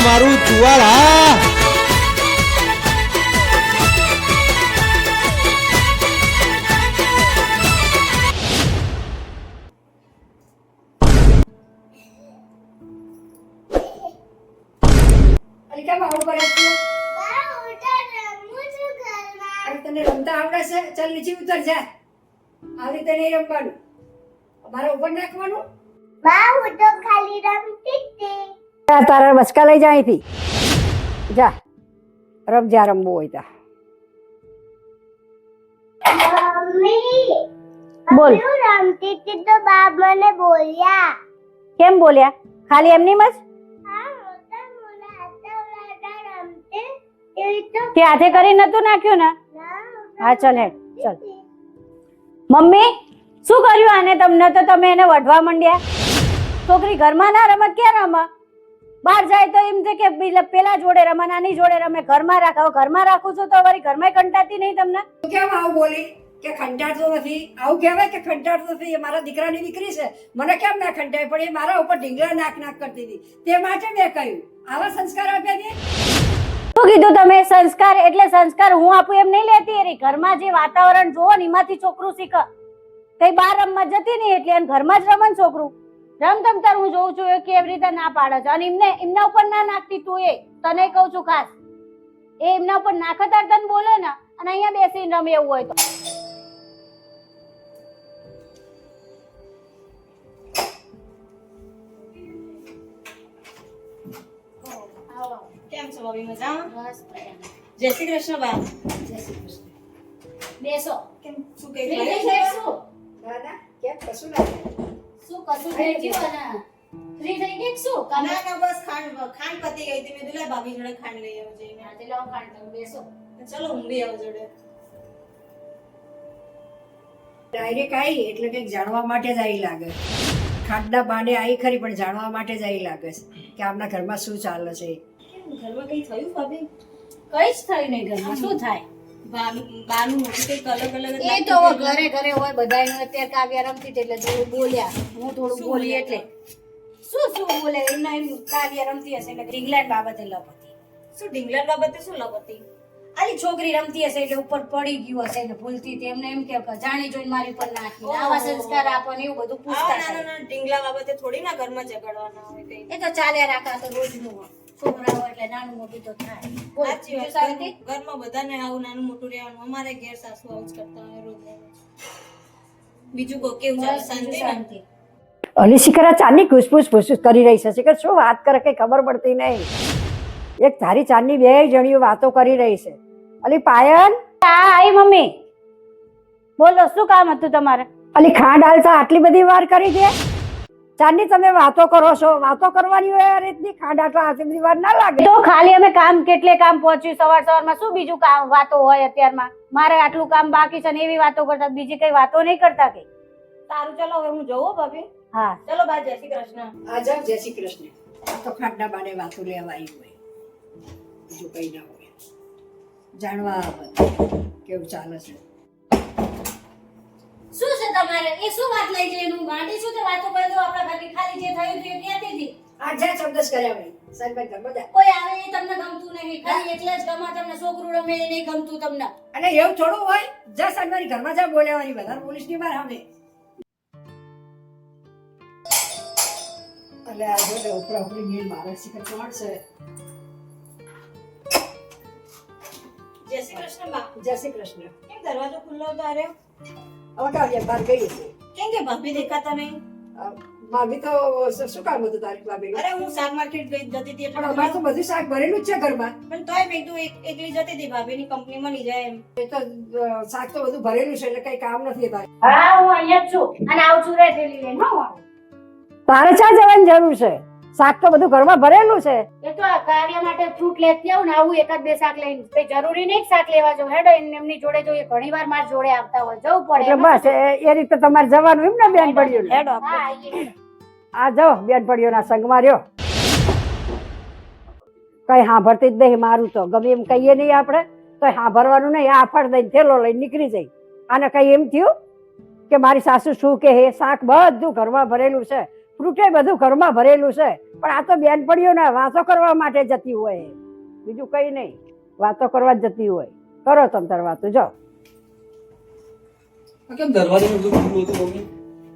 મારું ચુવાડ હા. અલી કેમ આવું કરે તું? તને રમતા આવડે છે? ચાલ નીચે ઉતર જા. આવી રીતે નહીં રમવાનું, મારા ઉપર નાખવાનું. હું તો ખાલી રમતી હતી. તારા બચકા લઈ જા અહીંથી. જા રમ, જ્યાં રમવું હોય ત્યાં. મમ્મી બોલ. હું રમતી હતી તો બા મને બોલ્યા. કેમ બોલ્યા? ખાલી એમની જ હા મોટા મોટા હતા રમતે એ તો તે હાથે કરી નતું નાખ્યું ને? હા ચાલ હેડ ચાલ. મમ્મી શું કર્યું આને? તમને તો તમે એને વઢવા માંડ્યા. છોકરી ઘરમાં ના રમત ક્યાં રમે? બહાર જાય તો એમ છે કે પેલા જોડે રમે, નાની જોડે રમે. ઘરમાં રાખ. હવે ઘરમાં રાખું છું તો વળી ઘરમાં કંટાતી નહીં તમને? કેમ આવું બોલી કે ખંટાડતો નથી? આવું કહેવાય કે ખંટાડતો નથી? એ મારા દીકરાની દીકરી છે, મને કેમ ના ખંટાય? પણ એ મારા ઉપર ઢીંગલા નાક કરતી હતી, તે માટે મેં કહ્યું આવા સંસ્કાર આપ્યા છે. શું કીધું તમે? સંસ્કાર એટલે સંસ્કાર હું આપું એમ નહીં લેતી. એરી ઘરમાં જે વાતાવરણ જોવો ને એમાંથી છોકરું શીખે. કઈ બહાર રમવા જતી નહીં એટલે ઘરમાં જ રમે છોકરું. રમ તાર હું જોઉં છું એ કેવી રીતે ના પાડે છે. અને એમના ઉપર ના નાખતી તું. એ તને કહું છું ખાસ, એ એમના ઉપર નાખતાર તને બોલે ને અને અહીંયા બેસીને રમે એવું હોય તો. કેમ છો ભાભી? મજામાં? જય શ્રી કૃષ્ણ બા. જય શ્રી કૃષ્ણ. બેસો. કેમ શું ફ્રી કઈ થઈ થયું? જઈશું. દાદા કેમ કશું ના થાય? શું કશું થઈ ગયું અને ફ્રી થઈ ગઈ કે શું? કામ ના ના બસ ખાંડ પતી ગઈ હતી. મેં દુલા ભાભી જોડે ખાંડ લઈ આવું જઈને. હાથે લાવો ખાંડ. તમે બેસો. ચલો હું બી આવું જોડે. ડાયરેક્ટ આવી એટલે કંઈક જાણવા માટે જ આવી લાગે. ખાટના બાને આવી ખરી પણ જાણવા માટે જ આવી લાગે છે કે આમના ઘરમાં શું ચાલે છે. કેમ ઘરમાં કઈ થયું ભાભી? કઈ જ થઈ નહીં ઘરમાં. શું થાય? બાનું મોટું કઈક અલગ અલગ જ એ લાગતું તો હતું. ઘરે ઘરે હોય બધાયનું. અત્યારે કાવ્યા રમતી હતી એટલે થોડું બોલ્યા. હું થોડું શું બોલી બોલ્યા? એટલે શું બોલે એમના એમ કાવ્યા રમતી હશે એટલે ઇંગ્લેન્ડ બાબતે લપતી. શું ઢીંગલા બાબતે શું લપતી? આલી છોકરી રમતી હશે એટલે ઉપર પડી ગયું હશે એટલે ભૂલતી હતી. એમને એમ કે જાણી જોઈને મારી પર નાખી આવા સંસ્કાર આપો ને એવું બધું પૂછતા ના હતા. ના ઢીંગલા બાબતે થોડી ના ઘરમાં ઝઘડવાના હોય કઈ. એ તો ચાલ્યા રાખા તો રોજનું હોય. છોકરા હોય એટલે નાનું મોટું તો થાય. બોલ, સાચી બીજું વાત. શાંતિ? ઘરમાં બધાને આવું નાનું મોટું રહેવાનું. અમારે ઘેર સાસુ આવું જ કરતા હોય રોજ. બીજું કો કેવું ચાલે? બસ, શાંતિ બીજું ને? શાંતિ. અલી શિખરા ચાંદની ઘૂસપૂસ કરી રહી છે. શિખર શું વાત કરે કઈ ખબર પડતી નહીં. એક ધારી ચાંદની બે જણીઓ વાતો કરી રહી છે. અલી પાયલ, હા આઈ મમ્મી. બોલો શું કામ હતું તમારે? અલી ખાંડ હાલતા આટલી બધી વાર કરી દે. ચાંદની તમે વાતો કરો છો, વાતો કરવાની હોય આ રીતની. ખાંડ હાલતા આટલી બધી વાર ના લાગે તો ખાલી અમે કામ કેટલે કામ પહોંચ્યું સવારમાં. શું બીજું કામ વાતો હોય અત્યારમાં? મારે આટલું કામ બાકી છે ને એવી વાતો કરતા, બીજી કઈ વાતો નહીં કરતા કઈ. સારું ચલો હવે હું જઉં હો ભાભી. હા ચલો બા, જય શ્રી કૃષ્ણ. આ જાઓ. જય શ્રી કૃષ્ણ. તો ખાટના બાને વાતો લેવા આવી હોય, બીજું કઈ ના હોય. જાણવા આવે કેવું ચાલે છે. શું છે તમારે? એ શું વાત લઈ જઈ? એનું ગાંડી શું તે વાતો કરી દો. આપણા ઘરની ખાલી જે થયું તે કહેતી હતી. આ જ્યાં શબ્દ કર્યા ભાઈ સાહેબ ઘરમાં જા. કોઈ આવે એ તમને ગમતું નહીં. ખાલી એટલે જ ગમે તમને. છોકરું રમે એ નહીં ગમતું તમને. અને એવું થોડું હોય? જા સાહેબ ઘરમાં જા. બોલાવાની વધારે પોલીસ ની માર સામે. એટલે આ જો ઉપરા ઉપરી નીલ મારે શિખર કોણ છે? જય શ્રી કૃષ્ણ બા. જય શ્રી કૃષ્ણ. કેમ દરવાજો ખુલ્લો હતો? અરે હવે કાવ્યા બહાર ગઈ છે. કેમ કે ભાભી દેખાતા નહીં? ભાભી તો શું કામ હતું તારી ભાભી? અરે હું શાક માર્કેટ ગઈ જતી હતી પણ એટલે અમારે તો બધું શાક ભરેલું જ છે ઘરમાં. પણ તોય મેં કીધું એકલી જતી હતી, ભાભીની કંપનીમાં નહીં જાય એમ. એ તો શાક તો બધું ભરેલું છે એટલે કઈ કામ નથી તારે. હા હું અહીંયા જ છું અને આવું છું રે થેલી લઈને. હો તારે ક્યાં જવાની જરૂર છે? શાક તો બધું ઘરમાં ભરેલું છે. એ તો આ કાવ્ય માટે ફ્રૂટ લેતી આવું ને આવું એકાદ બે શાક લઈને. કઈ જરૂરી નહીં શાક લેવા જાવ. હેડો એમની જોડે જોઈએ. ઘણી વાર મારી જોડે આવતા હોય, જવું પડે. એટલે બસ એ રીતે તમારે જવાનું એમ ને બેન પડ્યું? હેડો હા આવીએ. આ જાઓ બેન પડ્યોના સંગમાં રહ્યો. કઈ સાંભળતી જ નહીં મારું તો. ગમે એમ કહીએ નહીં આપણે કઈ સાંભળવાનું નહીં. આ ફળ દઈને થેલો લઈને નીકળી જાય. આને કઈ એમ થયું કે મારી સાસુ શું કે શાક બધું ઘરમાં ભરેલું છે, ફ્રૂટે બધું ઘરમાં ભરેલું છે, પણ આ તો બેનપણીઓને વાતો કરવા માટે જતી હોય, બીજું કઈ નહીં, વાતો કરવા જ જતી હોય. કરો તમ તાર વાતો, જાઓ. આ કેમ દરવાજાનું બધું ખુલ્લું હતું મમ્મી?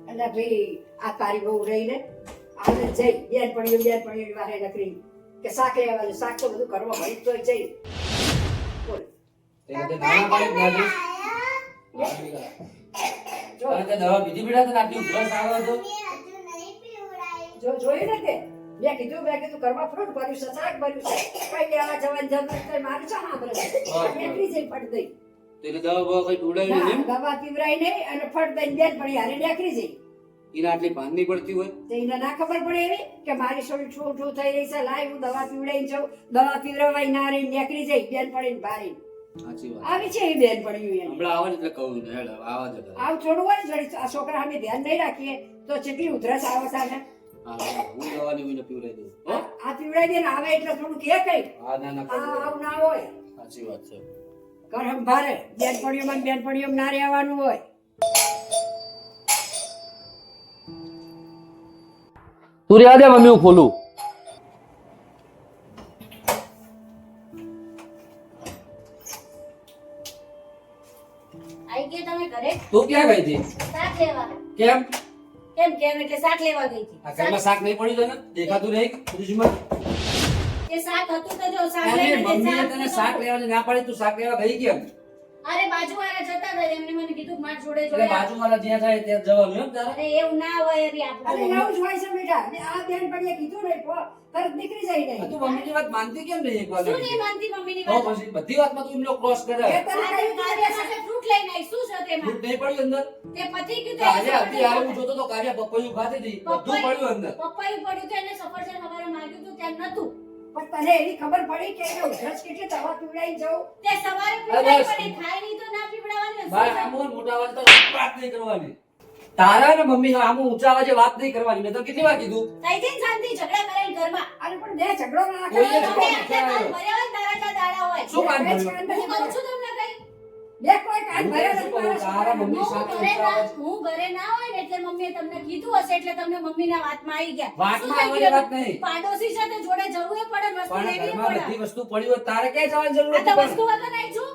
એટલે ભાઈ આ તારી બહુ રહીને આપણે જઈ બેનપણીઓ વારે નકરી કે શાક લેવાનું, શાક તો બધું ઘરમાં ભરી તો જઈ બોલ. તેને તે નાના પાડી જ ના દઈશ. જો અને તે દવા બીજી પીડા તને આટલી ઉધરસ આવે તો હજુ નહીં પીવડાવી. જોયું ને તે મેં કીધું ઘરમાં ફ્રૂટ ભર્યું છે, શાક ભર્યું છે, કઈ લેવા જવાની જરૂર નથી, મારું શા સાંભળે એટલી જઈ ફટ દઈ. તેને દવા બવા કઈ પીવડાવી ના, નહીં? દવા પીવરાઈ નહીં અને ફટ દઈને બેનપણી હારે નીકળી જઈ. એને આટલી ભાન નહીં પડતી હોય? તો એને ના ખબર પડે એવી કે મારી છોડી ઠૂ થઈ રહી છે, લાય હું દવા પીવડાઈને જાઉં, દવા પીવડાવાઈ ના રહી નીકળી જઈ બેનપણીને ભારી સાચી વાત. આવી છે એ બેનપણીઓ એની. હમણાં આવે ને એટલે કહું ને હેડ હવે આવા જ હતા. આવું થોડું હોય ને જોડી આ છોકરા સામે ધ્યાન નહીં રાખીએ તો કેટલી ઉધરસ આવે છે ને. હા, હું દવાની હોય ને પીવડાવી દઉં. હો? આ પીવડાઈ દે ને આવે એટલે થોડું કે કઈ હા, ના ના કરજો. આવું ના હોય. સાચી વાત છે. ઘર સંભાળે બેનપણીઓમાં ના રહેવાનું હોય. તું રહેવા દે મમ્મી, હું ખોલું. આઈ ગયા તમે ઘરે? તું ક્યાં ગઈ હતી? શાક લેવા. કેમ? કેમ એટલે શાક લેવા ગઈ હતી. આ ઘરમાં શાક નહીં પડ્યું તને? દેખાતું નહીં ફ્રીજમાં? તે શાક હતું તો જો શાક અરે લઈને તે મમ્મીએ શાક તને નતું. શાક લેવાની ના પાડી, તું શાક લેવા ગઈ કેમ? અરે બાજુવાળા જતા હતા એમને મને કીધું માર જોડે એટલે જોડે બાજુવાળા જ્યાં જાય ત્યાં જવાનું એમ તારે? અરે એવું ના હોય રી અરે આપણે એવું જ હોય છે બેટા. અને આ બેનપણીએ કીધું નહીં તરત નીકળી જાય નહીં. તું મમ્મીની વાત માનતી કેમ નહીં એક વાર? શું નહીં માનતી મમ્મીની તો વાત? પછી બધી વાતમાં તું એમનો ક્રોસ કરે. એ તને અરે કહ્યું કાર્ય તું માટે ફ્રૂટ લઈને આવી શું છે તેમાં? ફ્રૂટ નહીં પડ્યું અંદર? તે પતિ કીધું કાલે હતી યાર, હું જોતો તો કાલે પપૈયું ખાતી હતી, બધું પડ્યું અંદર. પપ્પાએ પડ્યું તો એને સફરજન હવારે માંગ્યું હતું ત્યાં નતું. પણ તને એવી ખબર પડી કે એને ઉધરસ કેટલી દવા પીવડાઈને જાઉં. તે સવારે અરે પીવડાવી બસ. પડે ખાઈ નહીં તો ના પીવડાવવાની ને. બાર આમ હોય ને મોટા અવાજે તો વાત નહીં કરવાની. તારા ને મમ્મી આમ ઊંચા અવાજે વાત નહીં કરવાની. મેં તો કેટલી વાર કીધું? થઈ જઈને શાંતિ ઝઘડા કરાઈને ઘરમાં. અરે પણ બે ઝઘડો ના કોઈએ કરે. ઝઘડો તમે આટલા કાન ભર્યા હોય ને તારા જ્યાં દાડા હોય. શું કાન બે જ ભર્યું? કાન હું નથી કહું છું તમને કઈ. બે કોઈ કાન હું ભર્યા શું નથી કરું? મારા તારા છોકરાને. મમ્મી સાથે ઊંચા અવાજ. હું ઘરે ના હોય ને એટલે મમ્મીએ તમને કીધું હશે એટલે તમને મમ્મીના વાતમાં આવી ગયા. વાતમાં શું થઈ આવવાની ગયું? વાત નહીં. પાડોશી સાથે જોડે જવું એ પડે ને વસ્તુ પણ લેવી ઘરમાં પડે. બધી વસ્તુ પડી હોય તારે ક્યાં જવાની જરૂર આ તો હતી વસ્તુ પણ? વગર આવી છું.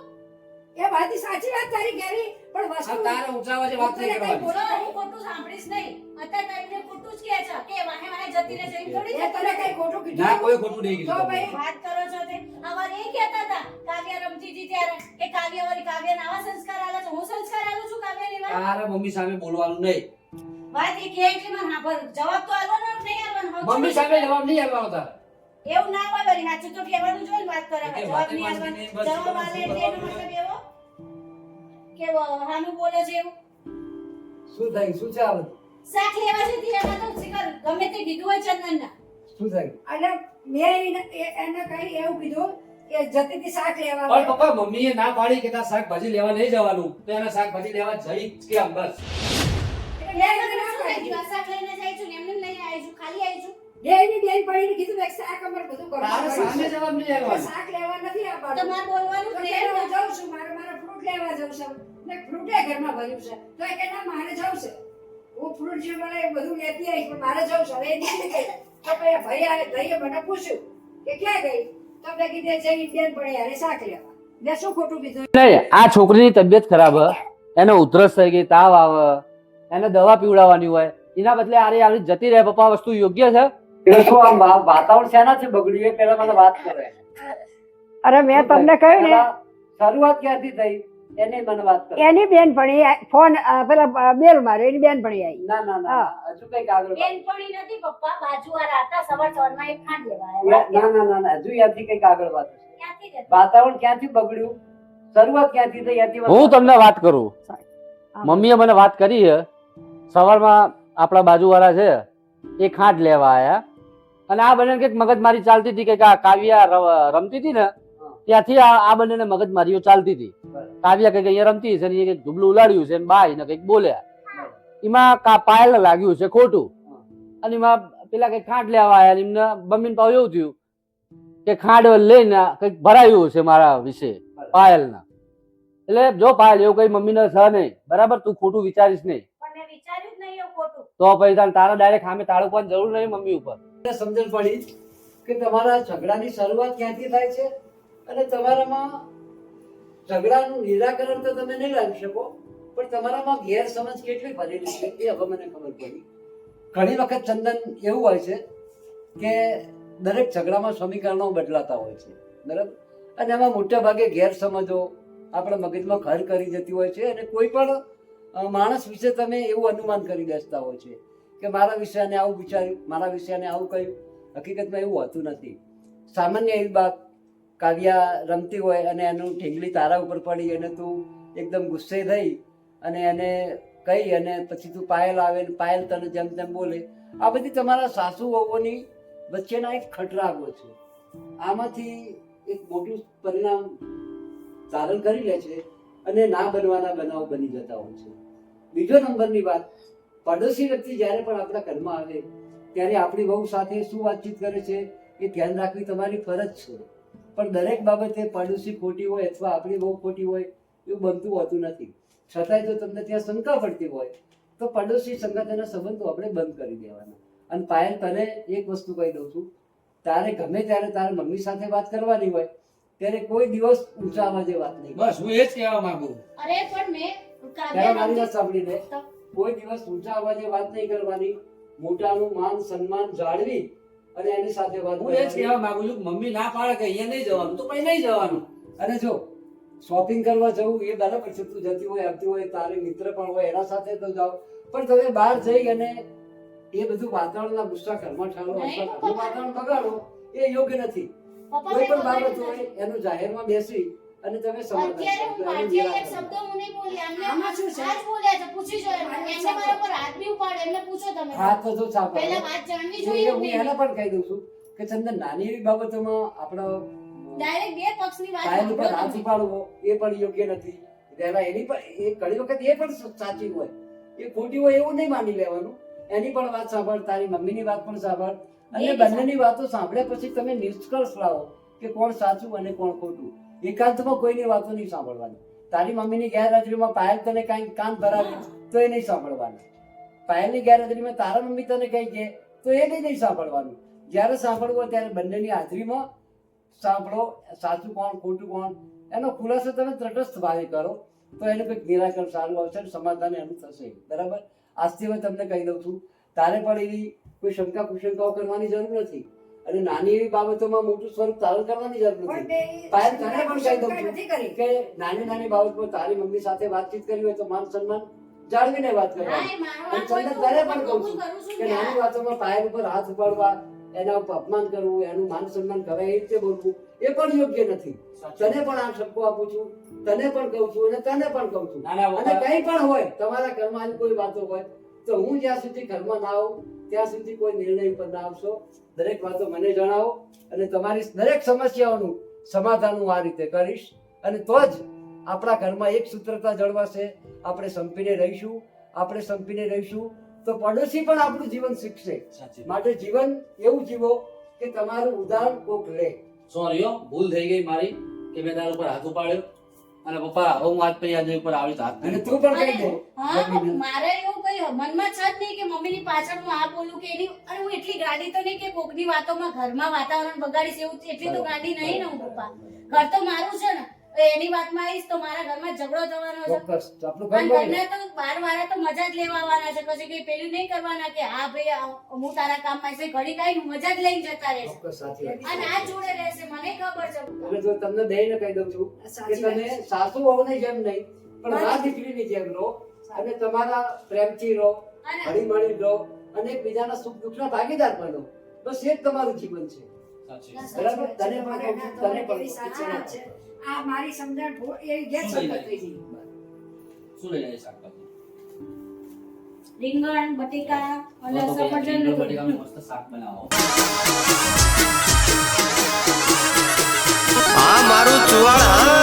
એ વાત સાચી વાત તારી કેવી પણ આ વસ્તુ તારે ઊંચા અવાજે વાત નહીં તને કઈ કરવાની. બોલો હું ખોટું સાંભળીશ નહીં. અત્યારે તારીને ખોટું જ કહે છે કે વાહે વાહે જતી રહે છે એમ થોડી એ તને કઈ ખોટું કીધું ના, કોઈ ખોટું નહીં કીધું તો તમને. ભાઈ વાત કરો છો તે અમારે એ કહેતા હતા કાવ્ય રમતી હતી ત્યારે કે કાવ્ય વાળી કાવ્યના આવા સંસ્કાર આલે છે. હું સંસ્કાર આલું છું કાવ્યની વાત. તારા મમ્મી સામે બોલવાનું નહીં. વાત એ કે એટલે મને હા પર જવાબ તો આલવાનો જ નહીં આલવાનો. હવે મમ્મી સામે જવાબ નહીં આપવાનો તારે. એવું ના હોય વળી સાચું તો કહેવાનું જોઈએ ને વાત કરે કે જવાબ વાતે નહીં વાતે નહીં, આલવાનો. બસ જવાબ આલે એટલે એનો મતલબ એવો કે હાનું બોલે છે એવું. શું થાય? શું છે આ બધું? શાક લેવા જતી એમાં તો શિખર ગમે તે કીધું હોય ચંદનના. શું થાય? અને મેં એને કઈ એવું કીધું કે જતી હતી શાક લેવા પણ પપ્પા મમ્મીએ ના પાડી કે તાર શાકભાજી લેવા નહીં જવાનું, તો એને શાકભાજી લેવા જઈ જ કેમ? બસ એટલે મેં એને ના શું થઈ પાડી. ગયું? આ શાક લઈને જાય છું ને એમને લઈને આવી છું ખાલી આવી છું. બેયની બેનપણીને કીધું કે શાક અમારે બધું તારે કરવાનું સામે છે. જવાબ નહીં આવવાનો. શાક લેવા નથી આવવાનું. તમારે બોલવાનું તો જ કે હું નહીં. જાઉં છું મારે ફ્રૂટ લેવા જવું છે ને ફ્રૂટે ઘરમાં ભર્યું છે તો એ કે ના મારે જવું છે હું ફ્રૂટ જે મને એ બધું લેતી આવીશ પણ મારે જવું છે હવે એ નીકળી ગઈ તો પછી ભાઈ આવે ભાઈએ મને પૂછ્યું કે ક્યાં ગઈ તો મેં કીધે જઈ ઇન્ડિયન પડી યારે શાક લેવા મેં શું ખોટું કીધું નહીં, આ છોકરીની તબિયત ખરાબ હ, એને ઉધરસ થઈ ગઈ, તાવ આવે, એને દવા પીવડાવવાની હોય, એના બદલે આરે આવી જતી રહે. પપ્પા વસ્તુ યોગ્ય છે? વાતાવરણ શેનાથી બગડ્યું એ પેલા મને વાત કરે. અરે મેં તમને કહ્યું ને શરૂઆત ક્યાંથી થઈ એની મને વાત કરે. એની બેનપણી ફોન પેલા બેલ માર્યો એની બેનપણી આવી ના ના ના હજુ કઈક આગળ વાત. બેનપણી નથી પપ્પા બાજુવાળા હતા સવારમાં એક ખાંડ લેવા ના આવ્યા. ના ના ના હજુ ત્યાંથી કઈક આગળ વાત. ક્યાંથી જતા? વાતાવરણ ક્યાંથી બગડ્યું શરૂઆત ક્યાંથી થઈ ત્યાંથી વાત. હું તમને વાત કરું. મમ્મીએ મને વાત કરી છે. સવારમાં આપણા બાજુવાળા છે એ ખાંડ લેવા આયા અને આ બંને કંઈક મગજમારી ચાલતી હતી કે આ કાવ્યા રમતી હતી ને ત્યાંથી આ બંનેને મગજમારીઓ ચાલતી હતી. કાવ્યા કંઈક અહીંયા રમતી છે ને એ કંઈક ધૂબલું ઉલાડ્યું છે ને બાઈ ને કંઈક બોલ્યા. એમાં પાયલ લાગ્યું છે ખોટું અને એમાં પેલા કંઈક ખાંડ લેવા આવ્યા અને એમને મમ્મીને પાવ એવું થયું કે ખાંડ લઈને કંઈક ભરાયું છે મારા વિશે પાયલના. એટલે જો પાયલ એવું કઈ મમ્મીને છે નહીં, બરાબર? તું ખોટું વિચારીશ નહીં. પણ મેં વિચાર્યું જ નહીં એવું ખોટું. તો પછી તારા ડાયરેક્ટ સામે તાળું પાડવાની જરૂર નહીં મમ્મી ઉપર. મને સમજણ પડી કે તમારા ઝઘડાની શરૂઆત ક્યાંથી થાય છે અને તમારામાં ઝઘડાનું નિરાકરણ તો તમે નહીં લાવી શકો, પણ તમારામાં ગેરસમજ કેટલી ભરેલી છે એ હવે મને ખબર પડી. ઘણી વખત ચંદન એવું હોય છે કે દરેક ઝઘડામાં સમીકરણો બદલાતા હોય છે, બરાબર, અને એમાં મોટા ભાગે ગેરસમજો આપણા મગજમાં ઘર કરી જતી હોય છે અને કોઈ પણ માણસ વિશે તમે એવું અનુમાન કરી બેસતા હોય છે કે મારા વિશે આને આવું વિચાર્યું, મારા વિશે આને આવું કહ્યું. હકીકતમાં એવું હોતું નથી. સામાન્ય એવી વાત, કાવ્યા રમતી હોય અને એનું ઠીંગલી તારા ઉપર પડી અને તું એકદમ ગુસ્સે થઈ અને એને કહી અને પછી તું પાયલ આવે ને પાયલ તને જેમ તેમ બોલે. આ બધી તમારા સાસુ વહુઓની વચ્ચેના એક ખટરાગો છે. આમાંથી એક મોટું પરિણામ ધારણ કરી લે છે અને ના બનવાના બનાવ બની જતા હોય છે. બીજો નંબરની વાત, પડોશી વ્યક્તિ જ્યારે પણ આપણા ઘરમાં આવે ત્યારે આપણી વહુ સાથે શું વાતચીત કરે છે એ ધ્યાન રાખવી તમારી ફરજ છે. પણ દરેક બાબતે પડોશી ખોટી હોય અથવા આપણી બહુ ખોટી હોય એવું બનતું હોતું નથી. છતાંય જો તમને ત્યાં શંકા પડતી હોય તો પડોશી સંગાતના સંબંધો આપણે બંધ કરી દેવાના. અને પાયલ, તને એક વસ્તુ કહી દઉં છું, તારે ગમે ત્યારે તારા મમ્મી સાથે વાત કરવાની હોય ત્યારે કોઈ દિવસ ઊંચા અવાજે વાત નહીં. બસ હું એ જ કહેવા માંગુ. અરે પણ મેં ત્યારે મારી વાત સાંભળી લે, કોઈ દિવસ ઊંચા અવાજે વાત નહીં કરવાની. મોટાનું માન સન્માન જાળવી અને એની સાથે વાત હું એ જ કરવાની. કહેવા માંગુ છું કે મમ્મી ના પાડે કે અહીંયા નહીં જવાનું તો પછી નહીં જવાનું. અને જો શોપિંગ કરવા જવું એ બરાબર છે, તું જતી હોય આવતી હોય, તારે મિત્ર પણ હોય એના સાથે તો જાઓ, પણ તમે બહાર જઈ અને એ બધું વાતાવરણના ગુસ્સા ઘરમાં ઠાલો અથવા ઘરનું વાતાવરણ બગાડો એ યોગ્ય નથી. કોઈ પણ બાબત હોય એનું જાહેરમાં બેસી અને તમે અત્યારે હું પાછી એક શબ્દ હું નહીં બોલી. આમને શું છે? આજ બોલ્યા છે, પૂછી જો એમને. એમને મારા પર હાથ બી ઉપાડે, એમને પૂછો તમે. હાથ તો છાપા. પહેલા વાત જાણવી જો જોઈએ. હું એને પણ કહી દઉં છું કે ચંદન, નાની એવી બાબતોમાં આપણો ડાયરેક્ટ બે પક્ષની વાત પાયલ ઉપર હાથ સાંભળો ઉપાડવો એ પણ યોગ્ય નથી. પહેલા એની પણ એ ઘણી વખત એ પણ સાચી હોય, એ ખોટી હોય એવું નહીં માની લેવાનું. એની પણ વાત સાંભળ, તારી મમ્મીની વાત પણ સાંભળ અને બંનેની વાતો સાંભળ્યા પછી તમે નિષ્કર્ષ લાવો કે કોણ સાચું અને કોણ ખોટું. એકાંતમાં કોઈની વાતો નહીં સાંભળવાની. તારી મમ્મીની ગેરહાજરીમાં પાયલ તને કાંઈ કાન ભરાવે તો એ નહીં સાંભળવાનું. પાયલની ગેરહાજરીમાં તારા મમ્મી તને કંઈ કહે તો એ નહીં સાંભળવાનું. જ્યારે સાંભળવું હોય ત્યારે બંનેની હાજરીમાં સાંભળો. સાચું કોણ ખોટું કોણ એનો ખુલાસો તમે તટસ્થ ભાવે કરો તો એનું કંઈક નિરાકરણ સારું આવશે અને સમાધાન એનું થશે, બરાબર. આજથી હવે તમને કહી દઉં છું, તારે પણ એવી કોઈ શંકા કુશંકાઓ કરવાની જરૂર નથી અને નાની એવી બાબતોમાં મોટું સ્વરૂપ ધારણ કરવાની જરૂર નથી. પાયલ, તને પણ કહી દઉં છું કે નાની નાની બાબતમાં તારી મમ્મી સાથે વાતચીત કરી હોય તો માન સન્માન જાળવીને વાત કરવાની. અને ચંદન, તને પણ કહું છું કે નાની વાતોમાં પાયલ ઉપર હાથ ઉપાડવા, એના ઉપર અપમાન કરવું, એનું માન સન્માન કરે એ રીતે બોલવું એ પણ યોગ્ય નથી. તને પણ આ ઠપકો આપું છું, તને પણ કહું છું અને તને પણ કહું છું. અને કંઈ પણ હોય તમારા ઘરમાં આવી કોઈ વાતો હોય તો હું જ્યાં સુધી ઘરમાં ના આવું ત્યાં સુધી કોઈ નિર્ણય ઉપર ના આવશો. દરેક વાતો મને જણાવો અને તમારી દરેક સમસ્યાઓનું સમાધાન હું આ રીતે કરીશ અને તો જ આપણા ઘરમાં એક સૂત્રતા જળવાશે. આપણે સંપીને રહીશું, આપણે સંપીને રહીશું તો પડોશી પણ આપણું જીવન શીખશે. માટે જીવન એવું જીવો કે તમારું ઉદાહરણ કોક લે. સોરી હો, ભૂલ થઈ ગઈ મારી કે મેં તારા ઉપર હાથ ઉપાડ્યો. અને પપ્પા, હવે હું આજ પછી આજે ઉપર આવી તો હાથ અને તું પણ કહી દે. હા, મારે એવું કઈ મનમાં છે જ નહીં કે મમ્મીની પાછળ હું આ બોલું કે એની. અને હું એટલી ગાડી તો નહીં કે કોકની વાતોમાં ઘરમાં વાતાવરણ બગાડીશ એવું એટલી તો ગાડી નહીં ને હું પપ્પા. ઘર તો મારું છે ને, એની વાતમાં આવીશ તો મારા ઘરમાં ઝઘડો થવાનો છે. ચોક્કસ આપણું ઘર અને બને. ઘરના તો બાર વાળા તો મજા જ લેવા આવવાના છે. કશું કઈ પેલું નહીં કરવાના કે હા ભાઈ હું તારા કામમાં છે ઘડી કાંઈ મજા જ લઈને જતા રહેશે. ચોક્કસ સાચી વાત. અને આ જોડે રહેશે, મને ખબર છે. અને જો તમને બેયને કહી દઉં છું કે તમે સાસુ વહુની જેમ નહીં પણ મા દીકરીની જેમ રહો અને તમારા પ્રેમથી રહો, અને હળીમળી રહો અને એકબીજાના સુખ દુઃખના ભાગીદાર બનો. બસ એ જ તમારું જીવન છે, બરાબર. તને પણ કહું છું, તને પણ કહું છું. આ મારી સમજણ એ ગેરસમજ થઈ ગઈ. શું લઈ જાય શાકભાજી? રીંગણ, બટેકા અને તો પછી સફરજન રીંગણ બટેકાનું મસ્ત શાક બનાવો. આ મારું ચુવાણ